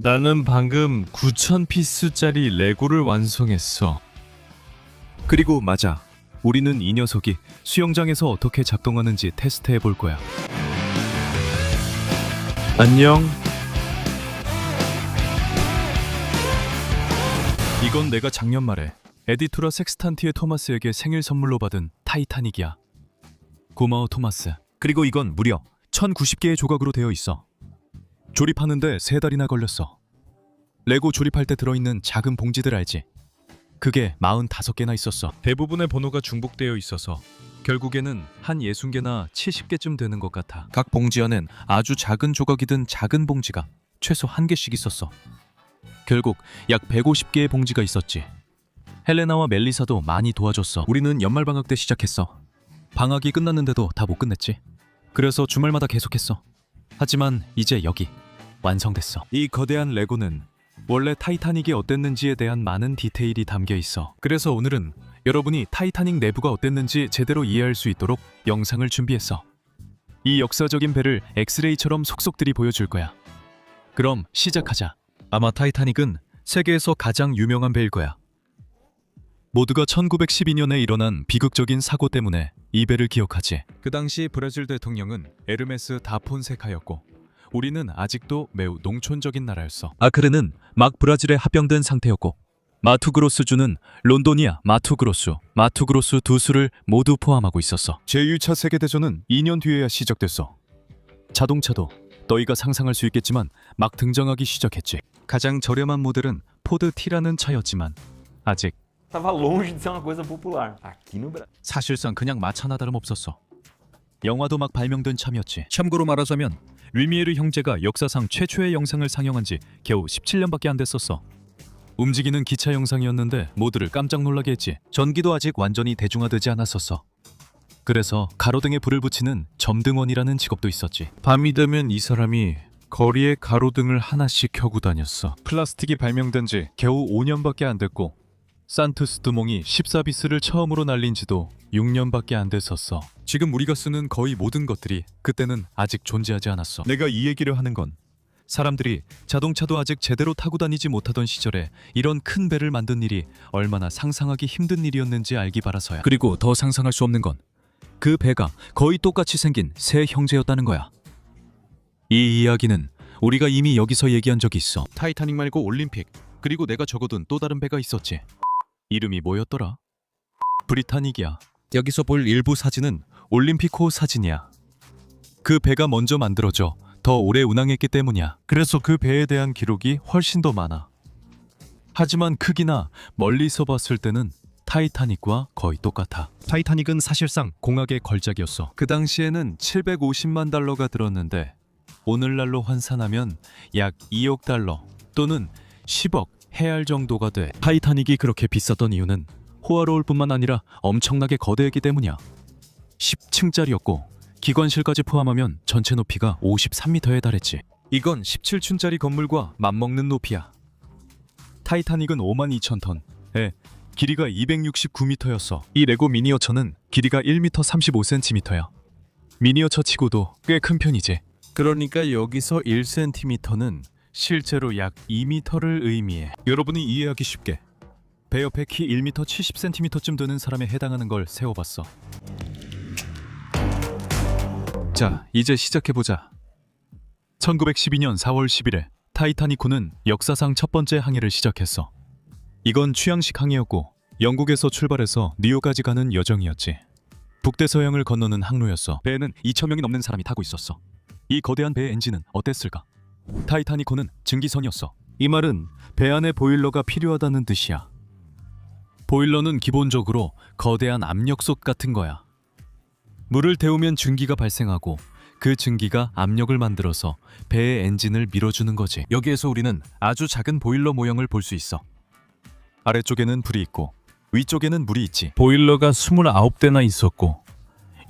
나는 방금 9,000피스짜리 레고를 완성했어. 그리고 맞아. 우리는 이 녀석이 수영장에서 어떻게 작동하는지 테스트해 볼 거야. 안녕. 이건 내가 작년 말에 에디투라 섹스탄티의 토마스에게 생일 선물로 받은 타이타닉이야. 고마워 토마스. 그리고 이건 무려 1090개의 조각으로 되어 있어. 조립하는데 3달이나 걸렸어. 레고 조립할 때 들어있는 작은 봉지들 알지? 그게 45개나 있었어. 대부분의 번호가 중복되어 있어서 결국에는 한 60개나 70개쯤 되는 것 같아. 각 봉지 안엔 아주 작은 조각이 든 작은 봉지가 최소 1개씩 있었어. 결국 약 150개의 봉지가 있었지. 헬레나와 멜리사도 많이 도와줬어. 우리는 연말방학 때 시작했어. 방학이 끝났는데도 다 못 끝냈지. 그래서 주말마다 계속했어. 하지만 이제 여기 완성됐어. 이 거대한 레고는 원래 타이타닉이 어땠는지에 대한 많은 디테일이 담겨 있어. 그래서 오늘은 여러분이 타이타닉 내부가 어땠는지 제대로 이해할 수 있도록 영상을 준비했어. 이 역사적인 배를 엑스레이처럼 속속들이 보여줄 거야. 그럼 시작하자. 아마 타이타닉은 세계에서 가장 유명한 배일 거야. 모두가 1912년에 일어난 비극적인 사고 때문에 이 배를 기억하지. 그 당시 브라질 대통령은 에르메스 다 폰세카였고 우리는 아직도 매우 농촌적인 나라였어. 아크르는 막 브라질에 합병된 상태였고 마투그로스주는 론도니아, 마투그로스 두 수를 모두 포함하고 있었어. 제1차 세계대전은 2년 뒤에야 시작됐어. 자동차도 너희가 상상할 수 있겠지만 막 등장하기 시작했지. 가장 저렴한 모델은 포드 T라는 차였지만 아직 Tava longe de ser uma coisa popular. Aqui no Brasil. 사실상 그냥 마차나 다름없었어. 영화도 막 발명된 참이었지. 참고로 말하자면 루미에르 형제가 역사상 최초의 영상을 상영한 지 겨우 17년밖에 안 됐었어. 움직이는 기차 영상이었는데 모두를 깜짝 놀라게 했지. 전기도 아직 완전히 대중화되지 않았었어. 그래서 가로등에 불을 붙이는 점등원이라는 직업도 있었지. 밤이 되면 이 사람이 거리에 가로등을 하나씩 켜고 다녔어. 플라스틱이 발명된 지 겨우 5년밖에 안 됐고 산투스 두몽이 14비스를 처음으로 날린 지도 6년밖에 안 됐었어. 지금 우리가 쓰는 거의 모든 것들이 그때는 아직 존재하지 않았어. 내가 이 얘기를 하는 건 사람들이 자동차도 아직 제대로 타고 다니지 못하던 시절에 이런 큰 배를 만든 일이 얼마나 상상하기 힘든 일이었는지 알기 바라서야. 그리고 더 상상할 수 없는 건 그 배가 거의 똑같이 생긴 세 형제였다는 거야. 이 이야기는 우리가 이미 여기서 얘기한 적이 있어. 타이타닉 말고 올림픽, 그리고 내가 적어둔 또 다른 배가 있었지. 이름이 뭐였더라? 브리타닉이야. 여기서 볼 일부 사진은 올림피코 사진이야. 그 배가 먼저 만들어져 더 오래 운항했기 때문이야. 그래서 그 배에 대한 기록이 훨씬 더 많아. 하지만 크기나 멀리서 봤을 때는 타이타닉과 거의 똑같아. 타이타닉은 사실상 공학의 걸작이었어. 그 당시에는 750만 달러가 들었는데 오늘날로 환산하면 약 2억 달러 또는 10억 해알 정도가 돼. 타이타닉이 그렇게 비쌌던 이유는 호화로울 뿐만 아니라 엄청나게 거대했기 때문이야. 10층짜리였고 기관실까지 포함하면 전체 높이가 53m에 달했지. 이건 17층짜리 건물과 맞먹는 높이야. 타이타닉은 52,000톤에 길이가 269m였어. 이 레고 미니어처는 길이가 1m 35cm야. 미니어처 치고도 꽤 큰 편이지. 그러니까 여기서 1cm는 실제로 약 2m를 의미해. 여러분이 이해하기 쉽게 배 옆에 키 1m 70cm쯤 되는 사람에 해당하는 걸 세워봤어. 자, 이제 시작해보자. 1912년 4월 10일에 타이타닉호는 역사상 첫 번째 항해를 시작했어. 이건 취향식 항해였고 영국에서 출발해서 뉴욕까지 가는 여정이었지. 북대서양을 건너는 항로였어. 배에는 2,000명이 넘는 사람이 타고 있었어. 이 거대한 배의 엔진은 어땠을까? 타이타닉호는 증기선이었어. 이 말은 배 안에 보일러가 필요하다는 뜻이야. 보일러는 기본적으로 거대한 압력솥 같은 거야. 물을 데우면 증기가 발생하고 그 증기가 압력을 만들어서 배의 엔진을 밀어주는 거지. 여기에서 우리는 아주 작은 보일러 모형을 볼 수 있어. 아래쪽에는 불이 있고 위쪽에는 물이 있지. 보일러가 29대나 있었고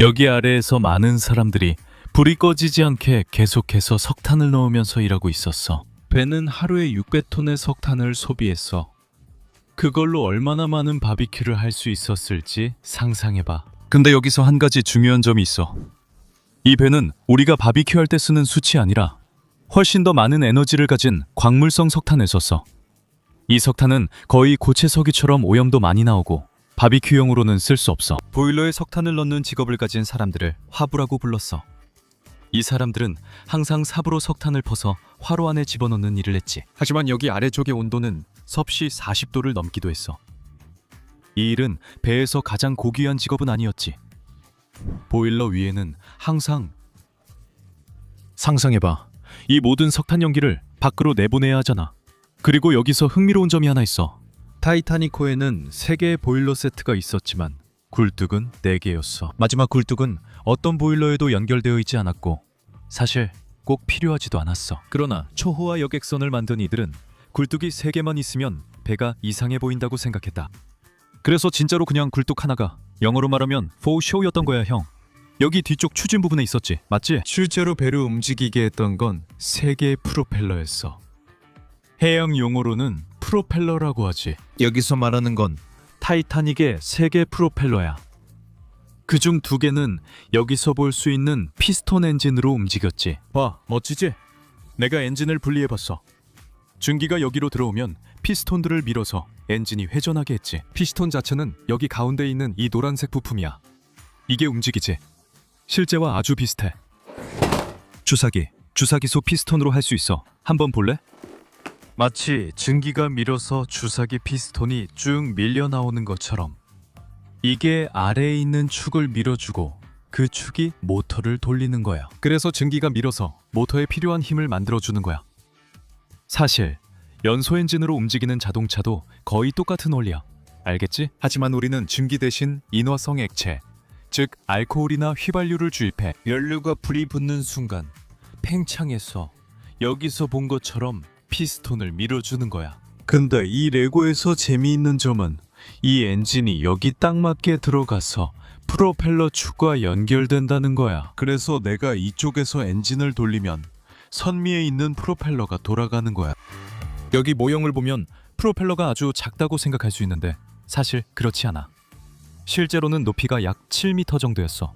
여기 아래에서 많은 사람들이 불이 꺼지지 않게 계속해서 석탄을 넣으면서 일하고 있었어. 배는 하루에 600톤의 석탄을 소비했어. 그걸로 얼마나 많은 바비큐를 할 수 있었을지 상상해봐. 근데 여기서 한 가지 중요한 점이 있어. 이 배는 우리가 바비큐 할 때 쓰는 숯이 아니라 훨씬 더 많은 에너지를 가진 광물성 석탄을 썼어. 이 석탄은 거의 고체 석유처럼 오염도 많이 나오고 바비큐용으로는 쓸 수 없어. 보일러에 석탄을 넣는 직업을 가진 사람들을 화부라고 불렀어. 이 사람들은 항상 삽으로 석탄을 퍼서 화로 안에 집어넣는 일을 했지. 하지만 여기 아래쪽의 온도는 섭씨 40도를 넘기도 했어. 이 일은 배에서 가장 고귀한 직업은 아니었지. 보일러 위에는 항상 상상해봐. 이 모든 석탄 연기를 밖으로 내보내야 하잖아. 그리고 여기서 흥미로운 점이 하나 있어. 타이타니코에는 3개의 보일러 세트가 있었지만 굴뚝은 4개였어. 마지막 굴뚝은 어떤 보일러에도 연결되어 있지 않았고 사실 꼭 필요하지도 않았어. 그러나 초호화 여객선을 만든 이들은 굴뚝이 3개만 있으면 배가 이상해 보인다고 생각했다. 그래서 진짜로 그냥 굴뚝 하나가 영어로 말하면 for show였던 거야, 형. 여기 뒤쪽 추진 부분에 있었지, 맞지? 실제로 배를 움직이게 했던 건 3개의 프로펠러였어. 해양 용어로는 프로펠러라고 하지. 여기서 말하는 건 타이타닉의 3개 프로펠러야. 그중 2개는 여기서 볼 수 있는 피스톤 엔진으로 움직였지. 봐, 멋지지? 내가 엔진을 분리해봤어. 증기가 여기로 들어오면 피스톤들을 밀어서 엔진이 회전하게 했지. 피스톤 자체는 여기 가운데 있는 이 노란색 부품이야. 이게 움직이지. 실제와 아주 비슷해. 주사기소 피스톤으로 할 수 있어. 한번 볼래? 마치 증기가 밀어서 주사기 피스톤이 쭉 밀려 나오는 것처럼 이게 아래에 있는 축을 밀어주고 그 축이 모터를 돌리는 거야. 그래서 증기가 밀어서 모터에 필요한 힘을 만들어주는 거야. 사실 연소 엔진으로 움직이는 자동차도 거의 똑같은 원리야. 알겠지? 하지만 우리는 증기 대신 인화성 액체, 즉 알코올이나 휘발유를 주입해 연료가 불이 붙는 순간 팽창해서 여기서 본 것처럼 피스톤을 밀어주는 거야. 근데 이 레고에서 재미있는 점은 이 엔진이 여기 딱 맞게 들어가서 프로펠러 축과 연결된다는 거야. 그래서 내가 이쪽에서 엔진을 돌리면 선미에 있는 프로펠러가 돌아가는 거야. 여기 모형을 보면 프로펠러가 아주 작다고 생각할 수 있는데 사실 그렇지 않아. 실제로는 높이가 약 7m 정도였어.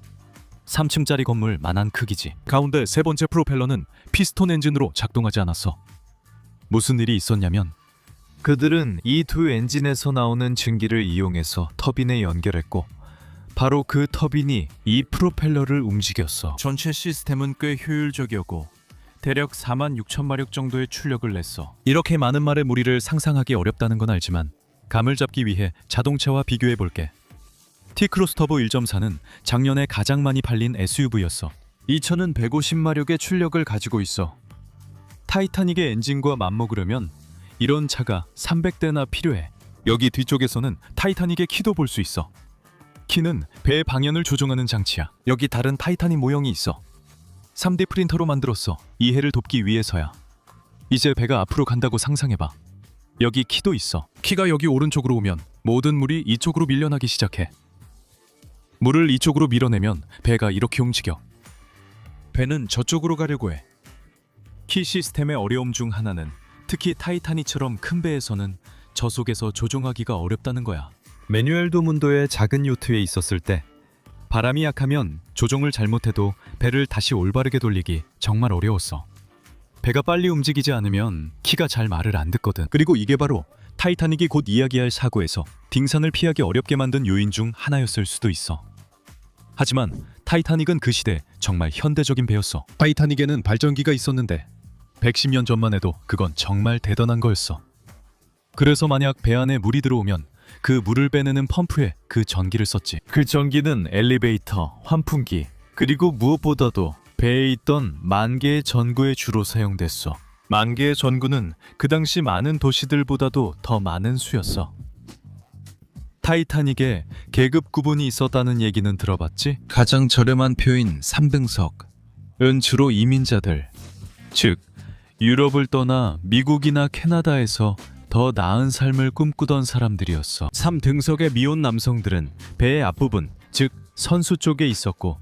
3층짜리 건물 만한 크기지. 가운데 3번째 프로펠러는 피스톤 엔진으로 작동하지 않았어. 무슨 일이 있었냐면 그들은 이 2 엔진에서 나오는 증기를 이용해서 터빈에 연결했고 바로 그 터빈이 이 프로펠러를 움직였어. 전체 시스템은 꽤 효율적이었고 대략 46,000마력 정도의 출력을 냈어. 이렇게 많은 말의 무리를 상상하기 어렵다는 건 알지만 감을 잡기 위해 자동차와 비교해 볼게. T-크로스터보 1.4는 작년에 가장 많이 팔린 SUV였어. 이 차는 150마력의 출력을 가지고 있어. 타이타닉의 엔진과 맞먹으려면 이런 차가 300대나 필요해. 여기 뒤쪽에서는 타이타닉의 키도 볼 수 있어. 키는 배의 방향을 조종하는 장치야. 여기 다른 타이타닉 모형이 있어. 3D 프린터로 만들었어. 이해를 돕기 위해서야. 이제 배가 앞으로 간다고 상상해봐. 여기 키도 있어. 키가 여기 오른쪽으로 오면 모든 물이 이쪽으로 밀려나기 시작해. 물을 이쪽으로 밀어내면 배가 이렇게 움직여. 배는 저쪽으로 가려고 해. 키 시스템의 어려움 중 하나는 특히 타이타닉처럼 큰 배에서는 저속에서 조종하기가 어렵다는 거야. 매뉴얼 도문도의 작은 요트에 있었을 때 바람이 약하면 조종을 잘못해도 배를 다시 올바르게 돌리기 정말 어려웠어. 배가 빨리 움직이지 않으면 키가 잘 말을 안 듣거든. 그리고 이게 바로 타이타닉이 곧 이야기할 사고에서 딩산을 피하기 어렵게 만든 요인 중 하나였을 수도 있어. 하지만 타이타닉은 그 시대 정말 현대적인 배였어. 타이타닉에는 발전기가 있었는데 110년 전만 해도 그건 정말 대단한 거였어. 그래서 만약 배 안에 물이 들어오면 그 물을 빼내는 펌프에 그 전기를 썼지. 그 전기는 엘리베이터, 환풍기, 그리고 무엇보다도 배에 있던 10,000개의 전구에 주로 사용됐어. 10,000개의 전구는 그 당시 많은 도시들보다도 더 많은 수였어. 타이타닉에 계급 구분이 있었다는 얘기는 들어봤지? 가장 저렴한 표인 3등석은 주로 이민자들, 즉 유럽을 떠나 미국이나 캐나다에서 더 나은 삶을 꿈꾸던 사람들이었어. 3등석의 미혼 남성들은 배의 앞부분, 즉 선수 쪽에 있었고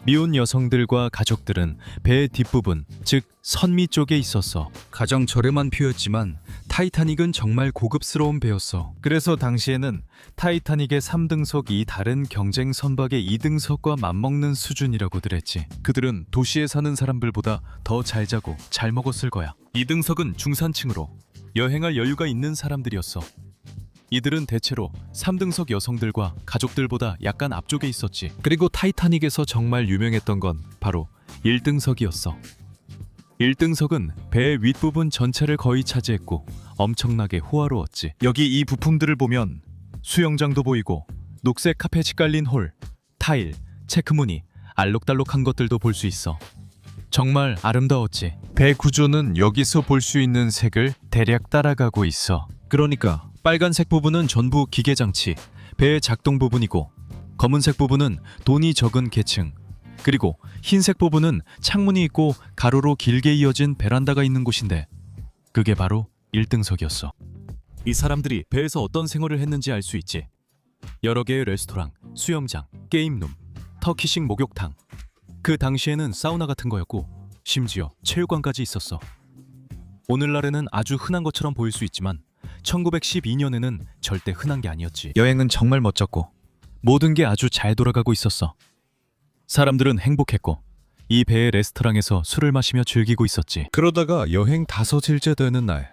미혼 여성들과 가족들은 배의 뒷부분, 즉 선미 쪽에 있었어. 가장 저렴한 표였지만 타이타닉은 정말 고급스러운 배였어. 그래서 당시에는 타이타닉의 3등석이 다른 경쟁 선박의 2등석과 맞먹는 수준이라고들 했지. 그들은 도시에 사는 사람들보다 더 잘 자고 잘 먹었을 거야. 2등석은 중산층으로 여행할 여유가 있는 사람들이었어. 이들은 대체로 3등석 여성들과 가족들보다 약간 앞쪽에 있었지. 그리고 타이타닉에서 정말 유명했던 건 바로 1등석이었어. 1등석은 배의 윗부분 전체를 거의 차지했고 엄청나게 호화로웠지. 여기 이 부품들을 보면 수영장도 보이고 녹색 카펫이 깔린 홀, 타일, 체크무늬, 알록달록한 것들도 볼 수 있어. 정말 아름다웠지. 배 구조는 여기서 볼 수 있는 색을 대략 따라가고 있어. 그러니까 빨간색 부분은 전부 기계장치, 배의 작동 부분이고 검은색 부분은 돈이 적은 계층, 그리고 흰색 부분은 창문이 있고 가로로 길게 이어진 베란다가 있는 곳인데 그게 바로 1등석이었어. 이 사람들이 배에서 어떤 생활을 했는지 알 수 있지. 여러 개의 레스토랑, 수영장, 게임룸, 터키식 목욕탕. 그 당시에는 사우나 같은 거였고 심지어 체육관까지 있었어. 오늘날에는 아주 흔한 것처럼 보일 수 있지만 1912년에는 절대 흔한 게 아니었지. 여행은 정말 멋졌고 모든 게 아주 잘 돌아가고 있었어. 사람들은 행복했고 이 배의 레스토랑에서 술을 마시며 즐기고 있었지. 그러다가 여행 5일째 되는 날,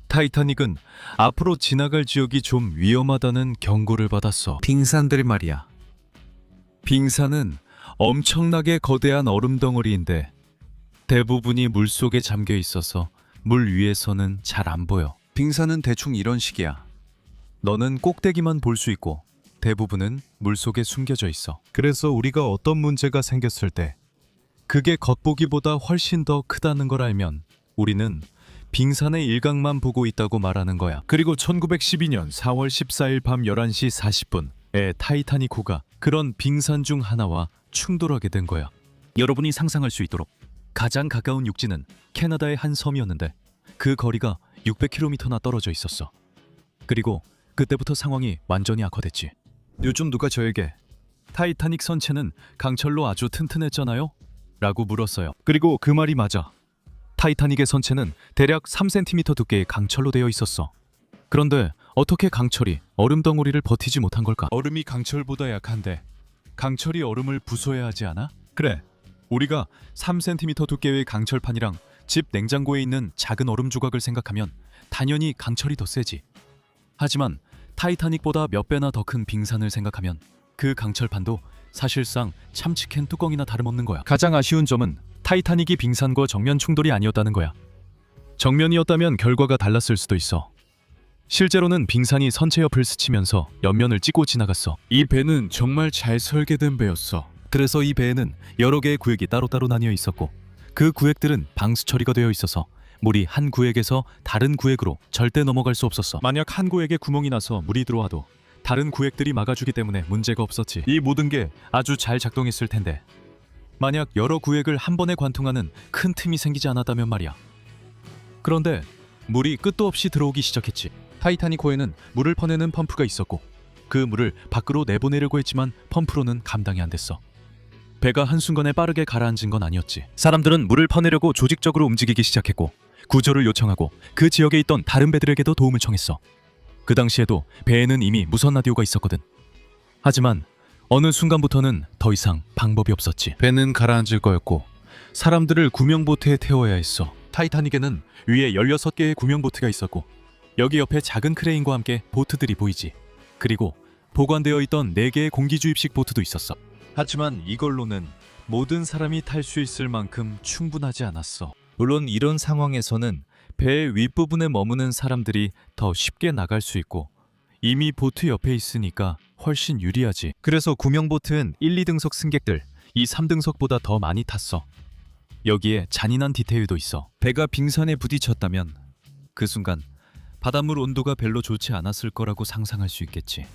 타이타닉은 앞으로 지나갈 지역이 좀 위험하다는 경고를 받았어. 빙산들 말이야. 빙산은 엄청나게 거대한 얼음 덩어리인데 대부분이 물속에 잠겨 있어서 물 위에서는 잘 안 보여. 빙산은 대충 이런 식이야. 너는 꼭대기만 볼 수 있고 대부분은 물속에 숨겨져 있어. 그래서 우리가 어떤 문제가 생겼을 때 그게 겉보기보다 훨씬 더 크다는 걸 알면 우리는 빙산의 일각만 보고 있다고 말하는 거야. 그리고 1912년 4월 14일 밤 11시 40분에 타이타닉호가 그런 빙산 중 하나와 충돌하게 된 거야. 여러분이 상상할 수 있도록 가장 가까운 육지는 캐나다의 한 섬이었는데 그 거리가 600km나 떨어져 있었어. 그리고 그때부터 상황이 완전히 악화됐지. 요즘 누가 저에게 타이타닉 선체는 강철로 아주 튼튼했잖아요? 라고 물었어요. 그리고 그 말이 맞아. 타이타닉의 선체는 대략 3cm 두께의 강철로 되어 있었어. 그런데 어떻게 강철이 얼음 덩어리를 버티지 못한 걸까? 얼음이 강철보다 약한데 강철이 얼음을 부숴야 하지 않아? 그래, 우리가 3cm 두께의 강철판이랑 집 냉장고에 있는 작은 얼음 조각을 생각하면 당연히 강철이 더 세지. 하지만 타이타닉보다 몇 배나 더 큰 빙산을 생각하면 그 강철판도 사실상 참치캔 뚜껑이나 다름없는 거야. 가장 아쉬운 점은 타이타닉이 빙산과 정면 충돌이 아니었다는 거야. 정면이었다면 결과가 달랐을 수도 있어. 실제로는 빙산이 선체 옆을 스치면서 옆면을 찍고 지나갔어. 이 배는 정말 잘 설계된 배였어. 그래서 이 배에는 여러 개의 구획이 따로따로 나뉘어 있었고 그 구획들은 방수 처리가 되어 있어서 물이 한 구획에서 다른 구획으로 절대 넘어갈 수 없었어. 만약 한 구획에 구멍이 나서 물이 들어와도 다른 구획들이 막아주기 때문에 문제가 없었지. 이 모든 게 아주 잘 작동했을 텐데 만약 여러 구획을 한 번에 관통하는 큰 틈이 생기지 않았다면 말이야. 그런데 물이 끝도 없이 들어오기 시작했지. 타이타닉호에는 물을 퍼내는 펌프가 있었고 그 물을 밖으로 내보내려고 했지만 펌프로는 감당이 안 됐어. 배가 한순간에 빠르게 가라앉은 건 아니었지. 사람들은 물을 퍼내려고 조직적으로 움직이기 시작했고 구조를 요청하고 그 지역에 있던 다른 배들에게도 도움을 청했어. 그 당시에도 배에는 이미 무선 라디오가 있었거든. 하지만 어느 순간부터는 더 이상 방법이 없었지. 배는 가라앉을 거였고 사람들을 구명보트에 태워야 했어. 타이타닉에는 위에 16개의 구명보트가 있었고 여기 옆에 작은 크레인과 함께 보트들이 보이지. 그리고 보관되어 있던 4개의 공기주입식 보트도 있었어. 하지만 이걸로는 모든 사람이 탈 수 있을 만큼 충분하지 않았어. 물론 이런 상황에서는 배의 윗부분에 머무는 사람들이 더 쉽게 나갈 수 있고 이미 보트 옆에 있으니까 훨씬 유리하지. 그래서 구명보트는 1, 2등석 승객들, 이 3등석보다 더 많이 탔어. 여기에 잔인한 디테일도 있어. 배가 빙산에 부딪혔다면 그 순간 바닷물 온도가 별로 좋지 않았을 거라고 상상할 수 있겠지.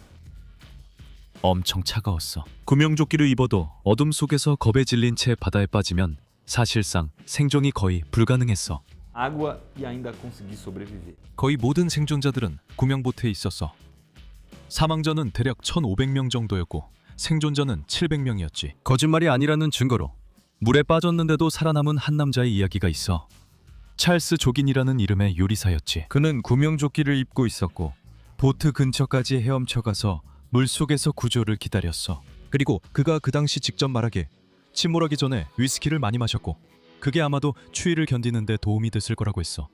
엄청 차가웠어. 구명조끼를 입어도 어둠 속에서 겁에 질린 채 바다에 빠지면 사실상 생존이 거의 불가능했어. Água e ainda consegui sobreviver. 거의 모든 생존자들은 구명보트에 있었어. 사망자는 대략 1,500명 정도였고 생존자는 700명이었지. 거짓말이 아니라는 증거로 물에 빠졌는데도 살아남은 한 남자의 이야기가 있어. 찰스 조긴이라는 이름의 요리사였지. 그는 구명조끼를 입고 있었고 보트 근처까지 헤엄쳐가서 물속에서 구조를 기다렸어. 그리고 그가 그 당시 직접 말하길 침몰하기 전에 위스키를 많이 마셨고 그게 아마도 추위를 견디는 데 도움이 됐을 거라고 했어.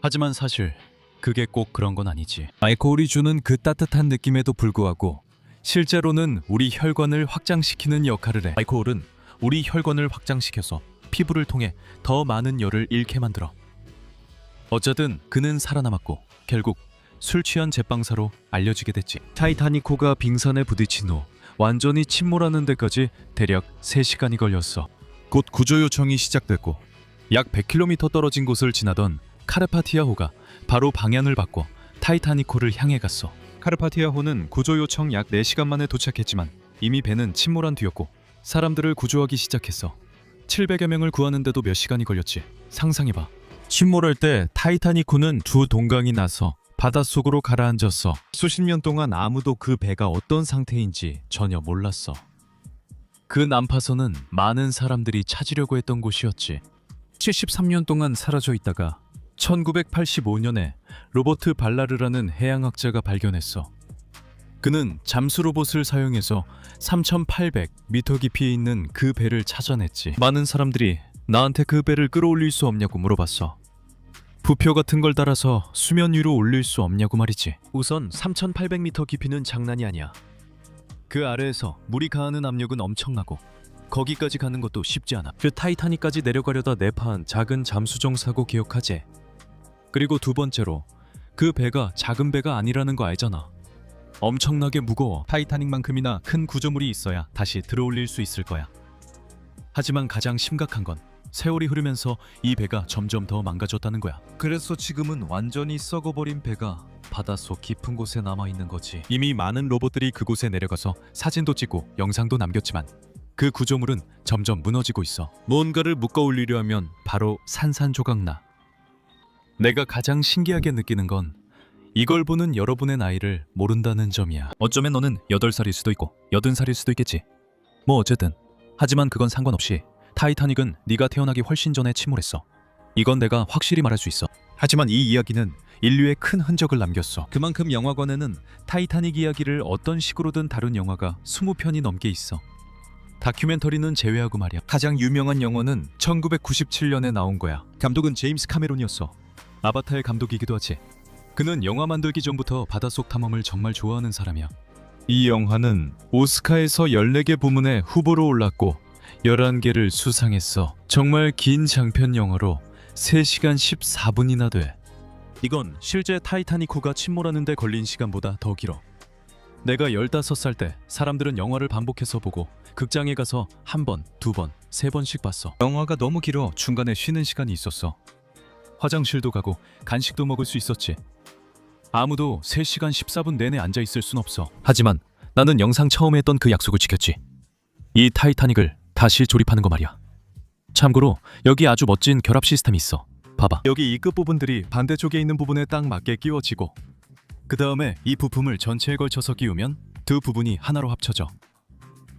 하지만 사실 그게 꼭 그런 건 아니지. 알코올이 주는 그 따뜻한 느낌에도 불구하고 실제로는 우리 혈관을 확장시키는 역할을 해. 알코올은 우리 혈관을 확장시켜서 피부를 통해 더 많은 열을 잃게 만들어. 어쩌든 그는 살아남았고 결국 술 취한 제빵사로 알려지게 됐지. 타이타니코가 빙산에 부딪힌 후 완전히 침몰하는 데까지 대략 3시간이 걸렸어. 곧 구조 요청이 시작됐고 약 100km 떨어진 곳을 지나던 카르파티아호가 바로 방향을 바꿔 타이타니코를 향해 갔어. 카르파티아호는 구조 요청 약 4시간 만에 도착했지만 이미 배는 침몰한 뒤였고 사람들을 구조하기 시작했어. 700여 명을 구하는데도 몇 시간이 걸렸지. 상상해봐. 침몰할 때 타이타니코는 두 동강이 나서 바닷속으로 가라앉았어. 수십 년 동안 아무도 그 배가 어떤 상태인지 전혀 몰랐어. 그 난파선은 많은 사람들이 찾으려고 했던 곳이었지. 73년 동안 사라져 있다가 1985년에 로버트 발라르라는 해양학자가 발견했어. 그는 잠수 로봇을 사용해서 3,800m 깊이에 있는 그 배를 찾아냈지. 많은 사람들이 나한테 그 배를 끌어올릴 수 없냐고 물어봤어. 부표 같은 걸 달아서 수면 위로 올릴 수 없냐고 말이지. 우선 3,800m 깊이는 장난이 아니야. 그 아래에서 물이 가하는 압력은 엄청나고 거기까지 가는 것도 쉽지 않아. 그 타이타닉까지 내려가려다 내파한 작은 잠수정 사고 기억하지? 그리고 두 번째로 그 배가 작은 배가 아니라는 거 알잖아. 엄청나게 무거워. 타이타닉만큼이나 큰 구조물이 있어야 다시 들어올릴 수 있을 거야. 하지만 가장 심각한 건 세월이 흐르면서 이 배가 점점 더 망가졌다는 거야. 그래서 지금은 완전히 썩어버린 배가 바닷속 깊은 곳에 남아있는 거지. 이미 많은 로봇들이 그곳에 내려가서 사진도 찍고 영상도 남겼지만 그 구조물은 점점 무너지고 있어. 뭔가를 묶어 올리려 하면 바로 산산조각나. 내가 가장 신기하게 느끼는 건 이걸 보는 여러분의 나이를 모른다는 점이야. 어쩌면 너는 8살일 수도 있고 80살일 수도 있겠지. 뭐 어쨌든 하지만 그건 상관없이 타이타닉은 네가 태어나기 훨씬 전에 침몰했어. 이건 내가 확실히 말할 수 있어. 하지만 이 이야기는 인류의 큰 흔적을 남겼어. 그만큼 영화관에는 타이타닉 이야기를 어떤 식으로든 다룬 영화가 20편이 넘게 있어. 다큐멘터리는 제외하고 말이야. 가장 유명한 영화는 1997년에 나온 거야. 감독은 제임스 카메론이었어. 아바타의 감독이기도 하지. 그는 영화 만들기 전부터 바닷속 탐험을 정말 좋아하는 사람이야. 이 영화는 오스카에서 14개 부문에 후보로 올랐고 11개를 수상했어. 정말 긴 장편 영화로 3시간 14분이나 돼. 이건 실제 타이타니코가 침몰하는 데 걸린 시간보다 더 길어. 내가 15살 때 사람들은 영화를 반복해서 보고 극장에 가서 한 번, 두 번, 세 번씩 봤어. 영화가 너무 길어 중간에 쉬는 시간이 있었어. 화장실도 가고 간식도 먹을 수 있었지. 아무도 3시간 14분 내내 앉아있을 순 없어. 하지만 나는 영상 처음에 했던 그 약속을 지켰지. 이 타이타닉을 다시 조립하는 거 말이야. 참고로 여기 아주 멋진 결합 시스템이 있어. 봐봐. 여기 이 끝부분들이 반대쪽에 있는 부분에 딱 맞게 끼워지고 그 다음에 이 부품을 전체에 걸쳐서 끼우면 두 부분이 하나로 합쳐져.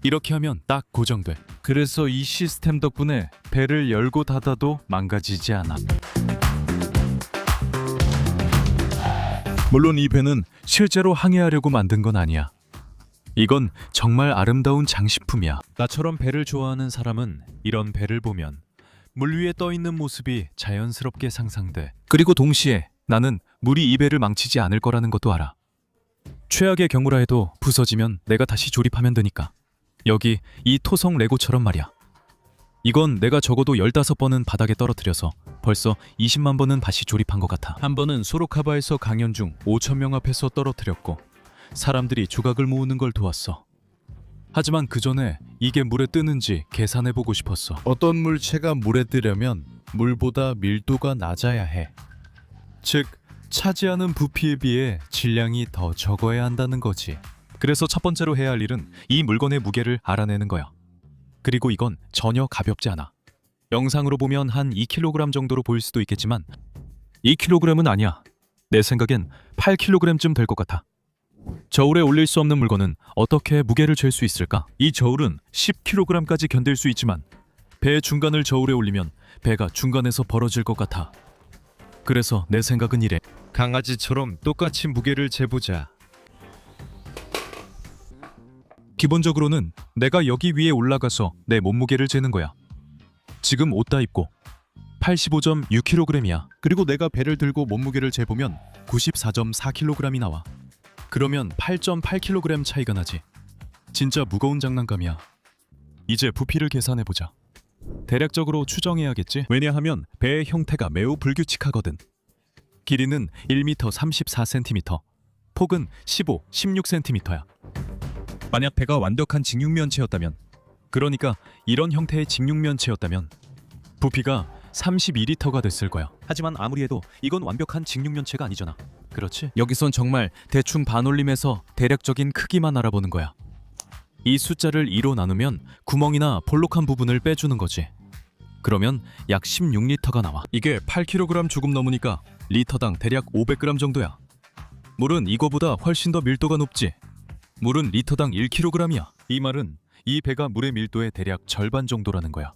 이렇게 하면 딱 고정돼. 그래서 이 시스템 덕분에 배를 열고 닫아도 망가지지 않아. 물론 이 배는 실제로 항해하려고 만든 건 아니야. 이건 정말 아름다운 장식품이야. 나처럼 배를 좋아하는 사람은 이런 배를 보면 물 위에 떠 있는 모습이 자연스럽게 상상돼. 그리고 동시에 나는 물이 이 배를 망치지 않을 거라는 것도 알아. 최악의 경우라 해도 부서지면 내가 다시 조립하면 되니까. 여기 이 토성 레고처럼 말이야. 이건 내가 적어도 15번은 바닥에 떨어뜨려서 벌써 20만 번은 다시 조립한 것 같아. 한 번은 소로카바에서 강연 중 5,000명 앞에서 떨어뜨렸고 사람들이 조각을 모으는 걸 도왔어. 하지만 그 전에 이게 물에 뜨는지 계산해보고 싶었어. 어떤 물체가 물에 뜨려면 물보다 밀도가 낮아야 해. 즉, 차지하는 부피에 비해 질량이 더 적어야 한다는 거지. 그래서 첫 번째로 해야 할 일은 이 물건의 무게를 알아내는 거야. 그리고 이건 전혀 가볍지 않아. 영상으로 보면 한 2kg 정도로 보일 수도 있겠지만 2kg은 아니야. 내 생각엔 8kg쯤 될 것 같아. 저울에 올릴 수 없는 물건은 어떻게 무게를 잴 수 있을까? 이 저울은 10kg까지 견딜 수 있지만 배 중간을 저울에 올리면 배가 중간에서 벌어질 것 같아. 그래서 내 생각은 이래. 강아지처럼 똑같이 무게를 재보자. 기본적으로는 내가 여기 위에 올라가서 내 몸무게를 재는 거야. 지금 옷 다 입고 85.6kg이야. 그리고 내가 배를 들고 몸무게를 재보면 94.4kg이 나와. 그러면 8.8kg 차이가 나지. 진짜 무거운 장난감이야. 이제 부피를 계산해보자. 대략적으로 추정해야겠지. 왜냐하면 배의 형태가 매우 불규칙하거든. 길이는 1m 34cm, 폭은 15, 16cm야. 만약 배가 완벽한 직육면체였다면, 그러니까 이런 형태의 직육면체였다면 부피가 32리터가 됐을 거야. 하지만 아무리 해도 이건 완벽한 직육면체가 아니잖아. 그렇지? 여기선 정말 대충 반올림해서 대략적인 크기만 알아보는 거야. 이 숫자를 2로 나누면 구멍이나 볼록한 부분을 빼주는 거지. 그러면 약 16리터가 나와. 이게 8kg 조금 넘으니까 리터당 대략 500g 정도야. 물은 이거보다 훨씬 더 밀도가 높지. 물은 리터당 1kg이야. 이 말은 이 배가 물의 밀도의 대략 절반 정도라는 거야.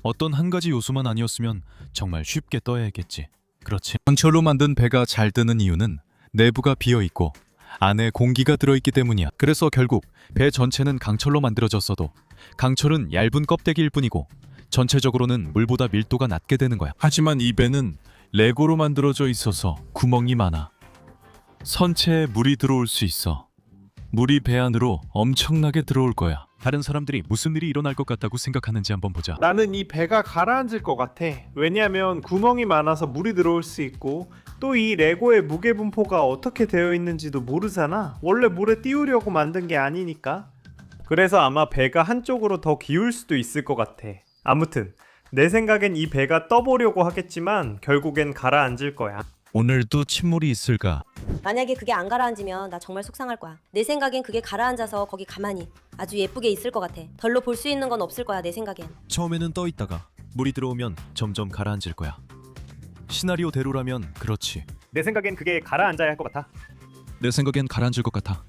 어떤 한 가지 요소만 아니었으면 정말 쉽게 떠야 했겠지. 그렇지. 강철로 만든 배가 잘 뜨는 이유는 내부가 비어있고 안에 공기가 들어있기 때문이야. 그래서 결국 배 전체는 강철로 만들어졌어도 강철은 얇은 껍데기일 뿐이고 전체적으로는 물보다 밀도가 낮게 되는 거야. 하지만 이 배는 레고로 만들어져 있어서 구멍이 많아. 선체에 물이 들어올 수 있어. 물이 배 안으로 엄청나게 들어올 거야. 다른 사람들이 무슨 일이 일어날 것 같다고 생각하는지 한번 보자. 나는 이 배가 가라앉을 것 같아. 왜냐하면 구멍이 많아서 물이 들어올 수 있고 또 이 레고의 무게 분포가 어떻게 되어 있는지도 모르잖아. 원래 물에 띄우려고 만든 게 아니니까. 그래서 아마 배가 한쪽으로 더 기울 수도 있을 것 같아. 아무튼 내 생각엔 이 배가 떠보려고 하겠지만 결국엔 가라앉을 거야. 오늘도 침몰이 있을까? 만약에 그게 안 가라앉으면 나 정말 속상할 거야. 내 생각엔 그게 가라앉아서 거기 가만히 아주 예쁘게 있을 것 같아. 별로 볼 수 있는 건 없을 거야, 내 생각엔. 처음에는 떠 있다가 물이 들어오면 점점 가라앉을 거야. 시나리오대로라면 그렇지. 내 생각엔 그게 가라앉아야 할 것 같아. 내 생각엔 가라앉을 것 같아.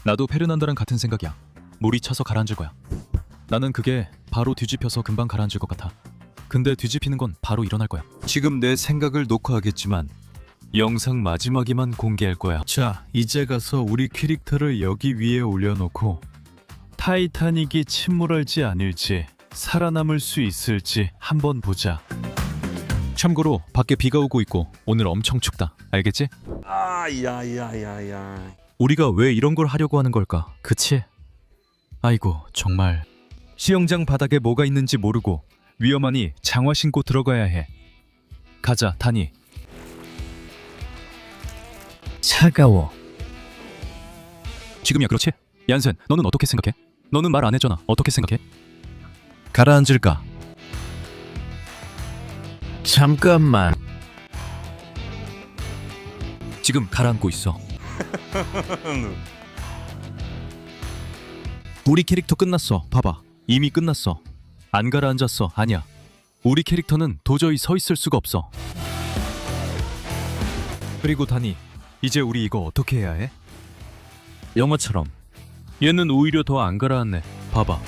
나도 페르난도랑 같은 생각이야. 물이 차서 가라앉을 거야. 나는 그게 바로 뒤집혀서 금방 가라앉을 것 같아. 근데 뒤집히는 건 바로 일어날 거야. 지금 내 생각을 녹화하겠지만 영상 마지막에만 공개할 거야. 자, 이제 가서 우리 캐릭터를 여기 위에 올려놓고 타이타닉이 침몰할지 아닐지 살아남을 수 있을지 한번 보자. 참고로 밖에 비가 오고 있고 오늘 엄청 춥다. 알겠지? Ai, ai, ai, ai, ai. 우리가 왜 이런 걸 하려고 하는 걸까? 그치? 아이고, 정말 수영장 바닥에 뭐가 있는지 모르고 위험하니 장화 신고 들어가야 해. 가자, 다니. 차가워. 지금이야, 그렇지? 얀센, 너는 어떻게 생각해? 너는 말 안 했잖아. 어떻게 생각해? 가라앉을까? 잠깐만. 지금 가라앉고 있어. 우리 캐릭터 끝났어. 봐봐. 이미 끝났어. 안 가라앉았어. 아니야. 우리 캐릭터는 도저히 서 있을 수가 없어. 그리고 다니, 이제 우리 이거 어떻게 해야 해? 영화처럼. 얘는 오히려 더 안 가라앉네. 봐봐.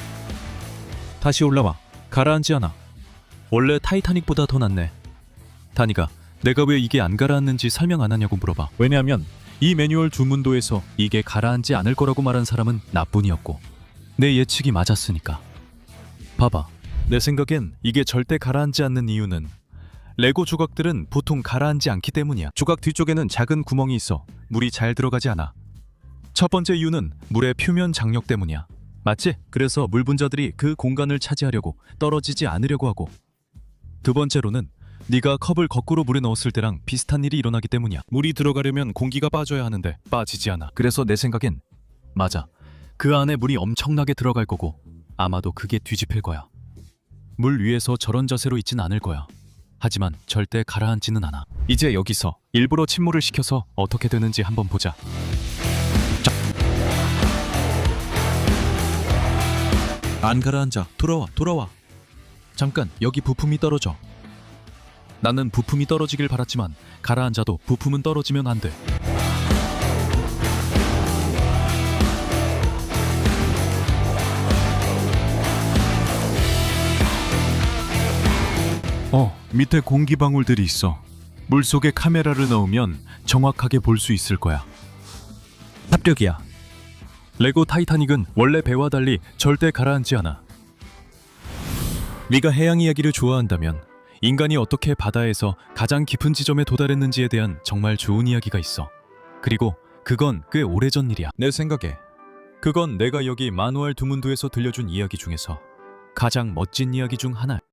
다시 올라와. 가라앉지 않아. 원래 타이타닉보다 더 낫네. 다니가 내가 왜 이게 안 가라앉는지 설명 안 하냐고 물어봐. 왜냐하면 이 매뉴얼 주문도에서 이게 가라앉지 않을 거라고 말한 사람은 나뿐이었고 내 예측이 맞았으니까. 봐봐. 내 생각엔 이게 절대 가라앉지 않는 이유는 레고 조각들은 보통 가라앉지 않기 때문이야. 조각 뒤쪽에는 작은 구멍이 있어 물이 잘 들어가지 않아. 첫 번째 이유는 물의 표면 장력 때문이야. 맞지? 그래서 물 분자들이 그 공간을 차지하려고 떨어지지 않으려고 하고, 두 번째로는 네가 컵을 거꾸로 물에 넣었을 때랑 비슷한 일이 일어나기 때문이야. 물이 들어가려면 공기가 빠져야 하는데 빠지지 않아. 그래서 내 생각엔 맞아. 그 안에 물이 엄청나게 들어갈 거고 아마도 그게 뒤집힐 거야. 물 위에서 저런 자세로 있진 않을 거야. 하지만 절대 가라앉지는 않아. 이제 여기서 일부러 침몰을 시켜서 어떻게 되는지 한번 보자. 안 가라앉아. 돌아와. 잠깐, 여기 부품이 떨어져. 나는 부품이 떨어지길 바랐지만 가라앉아도 부품은 떨어지면 안 돼. 밑에 공기방울들이 있어. 물속에 카메라를 넣으면 정확하게 볼 수 있을 거야. 합격이야. 레고 타이타닉은 원래 배와 달리 절대 가라앉지 않아. 네가 해양 이야기를 좋아한다면 인간이 어떻게 바다에서 가장 깊은 지점에 도달했는지에 대한 정말 좋은 이야기가 있어. 그리고 그건 꽤 오래전 일이야. 내 생각에 그건 내가 여기 마누알 두문두에서 들려준 이야기 중에서 가장 멋진 이야기 중 하나야.